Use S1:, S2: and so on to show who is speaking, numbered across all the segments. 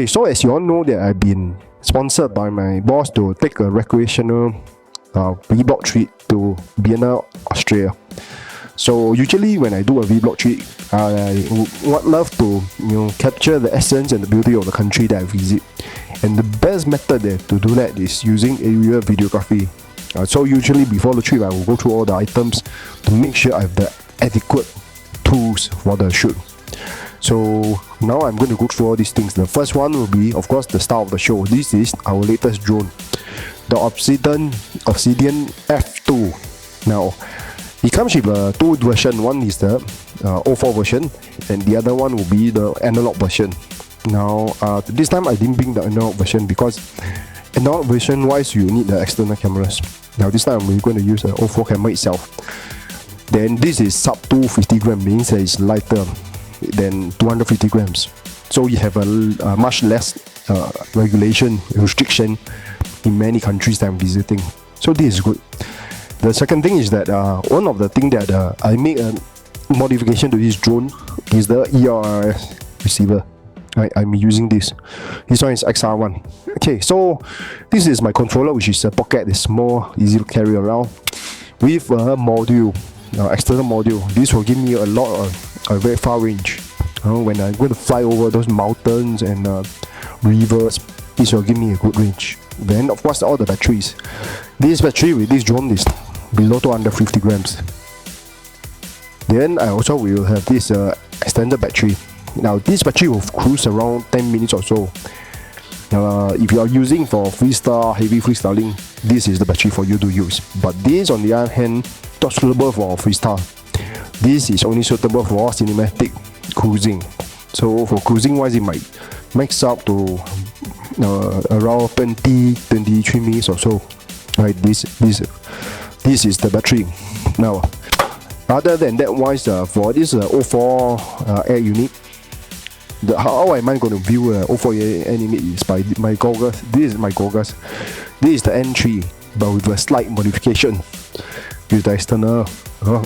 S1: Okay, so as you all know that I've been sponsored by my boss to take a recreational vlog trip to Vienna, Australia. So usually when I do a vlog trip, I would love to capture the essence and the beauty of the country that I visit. And the best method to do that is using aerial videography. So usually before the trip, I will go through all the items to make sure I have the adequate tools for the shoot. So now I'm going to go through all these things. The first one will be, of course, the star of the show. This is our latest drone, the Obsidian F2. Now, it comes with two versions. One is the 04 version, and the other one will be the analog version. Now, this time I didn't bring the analog version because analog version wise you need the external cameras. Now this time we're going to use the 04 camera itself. Then this is sub 250 grams, means that it's lighter than 250 grams. So you have a much less restriction in many countries that I'm visiting. So this is good. The second thing is that one of the things that I make a modification to this drone is the ERS receiver. I'm using this. This one is XR1. Okay, so this is my controller, which is a pocket. It's small, easy to carry around. With a module, external module. This will give me a lot of a very far range. When I'm going to fly over those mountains and rivers, this will give me a good range. Then of course all the batteries. This battery with this drone is below 250 grams. Then I also will have this extended battery. Now this battery will cruise around 10 minutes or so. If you are using for freestyle, heavy freestyling, this is the battery for you to use. But this on the other hand, not suitable for freestyle. This is only suitable for cinematic cruising. So for cruising wise, it might max up to around 23 minutes or so. Right, this is the battery. Now, other than that wise, for this 04 air unit, how am I going to view 04 air unit is by my goggles. This is my goggles. This is the N3, but with a slight modification with the external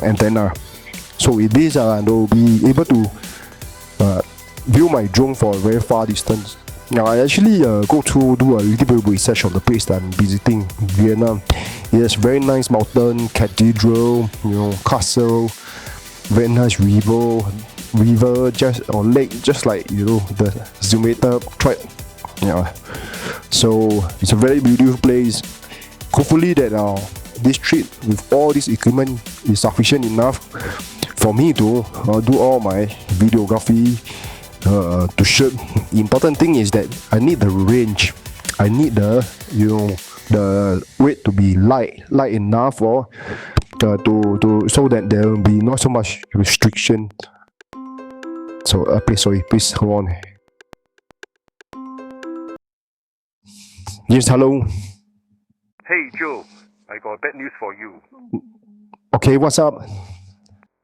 S1: antenna. So with this, I will be able to view my drone for a very far distance. Now I actually do a little bit of research on the place that I'm visiting, Vienna. It has very nice mountain, cathedral, castle, very nice river, or lake, just like the Zoomator tried. So it's a very beautiful place. Hopefully that this trip with all this equipment is sufficient enough for me to do all my videography to shoot. The important thing is that I need the range. I need the the weight to be light enough for so that there will be not so much restriction. So please hold on. Yes, hello.
S2: Hey Joe, I got bad news for you.
S1: Okay, what's up?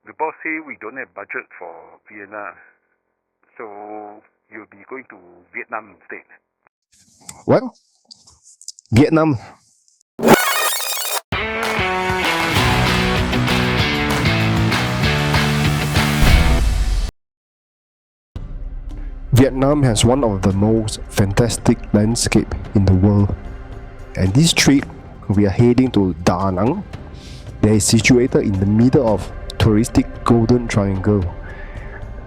S2: The boss say we don't have budget for Vienna, so you'll be going to Vietnam instead.
S1: What? Vietnam? Vietnam has one of the most fantastic landscapes in the world. And this trip, we are heading to Da Nang. That is situated in the middle of touristic Golden Triangle,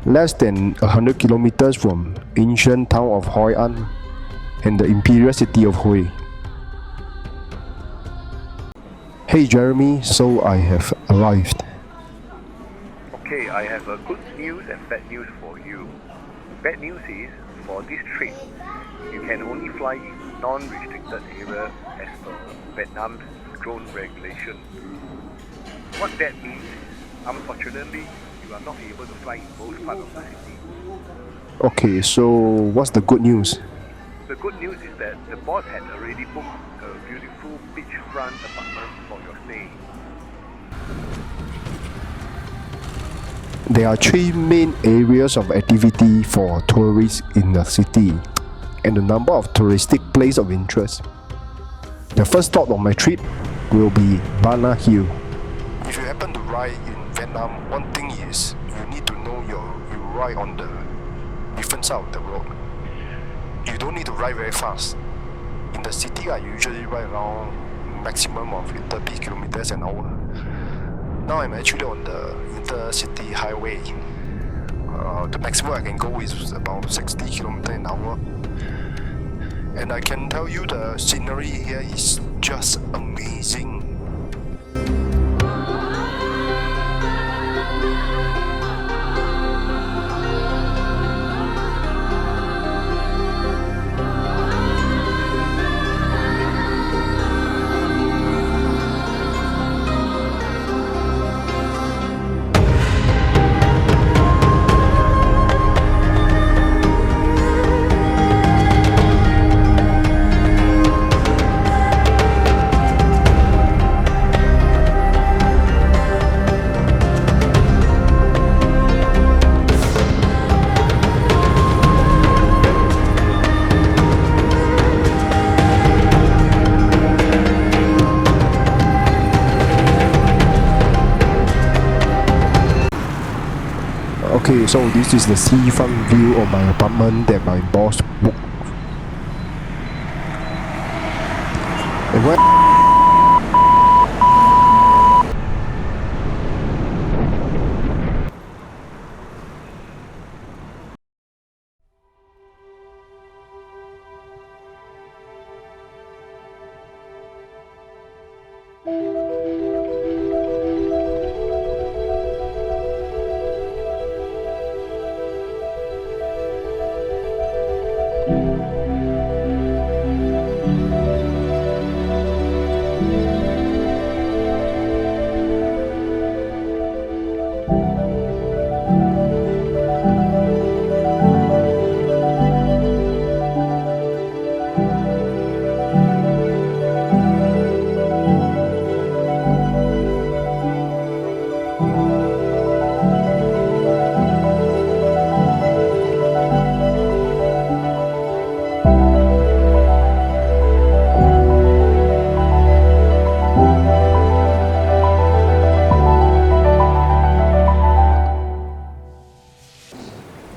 S1: less than 100 kilometers from ancient town of Hoi An and the imperial city of Hue. Hey Jeremy, so I have arrived.
S2: Okay, I have a good news and bad news for you. Bad news is, for this trip, you can only fly in non-restricted area as per Vietnam's drone regulation. What that means is, unfortunately, you are not able to fly in both parts of the city.
S1: Okay, so what's the good news?
S2: The good news is that the boss had already booked a beautiful beachfront apartment for your stay.
S1: There are three main areas of activity for tourists in the city, and a number of touristic places of interest. The first stop on my trip will be Bana Hill. If you happen to ride in Vietnam, one thing is you need to know you ride on the different side of the road. You don't need to ride very fast. In the city, I usually ride around maximum of 30 kilometers an hour. Now I'm actually on the intercity highway. The maximum I can go is about 60 kilometers an hour. And I can tell you the scenery here is just amazing. Okay, so this is the seafront view of my apartment that my boss booked. And when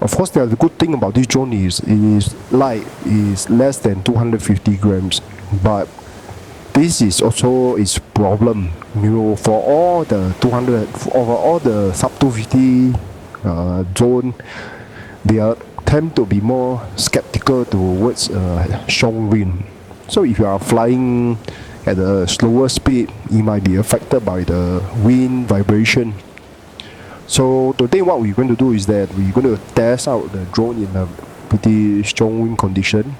S1: of course, the good thing about this drone is light is less than 250 grams, but this is also its problem. You know, for all the 200, for all the sub 250 drone, they tend to be more skeptical towards strong wind. So if you are flying at a slower speed, it might be affected by the wind vibration. So today what we're going to do is that we're going to test out the drone in a pretty strong wind condition.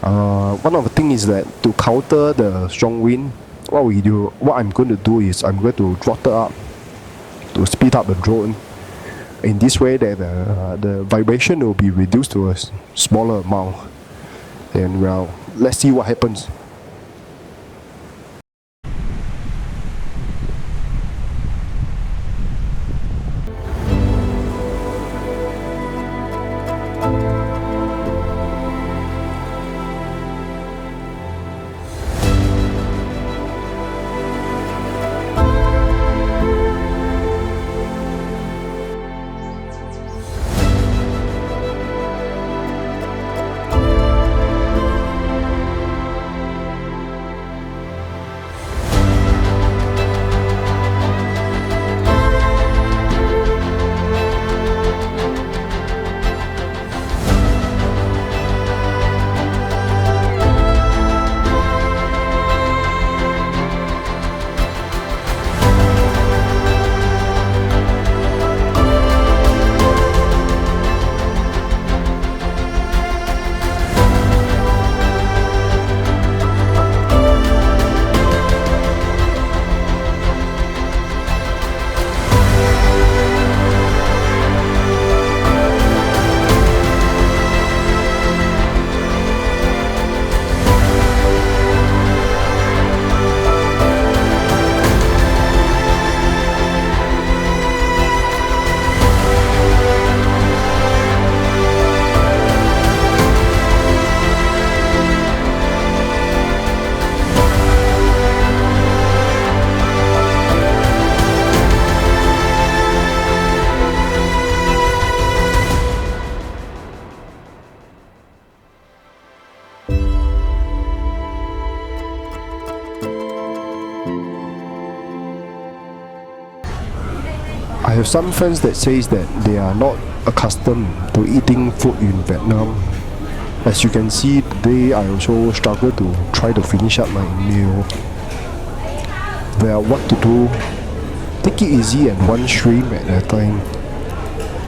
S1: One of the things is that to counter the strong wind, what I'm going to do is I'm going to throttle up to speed up the drone. In this way that the vibration will be reduced to a smaller amount. And well, let's see what happens. I have some friends that says that they are not accustomed to eating food in Vietnam. As you can see today, I also struggle to try to finish up my meal. Well, what to do? Take it easy and one stream at a time.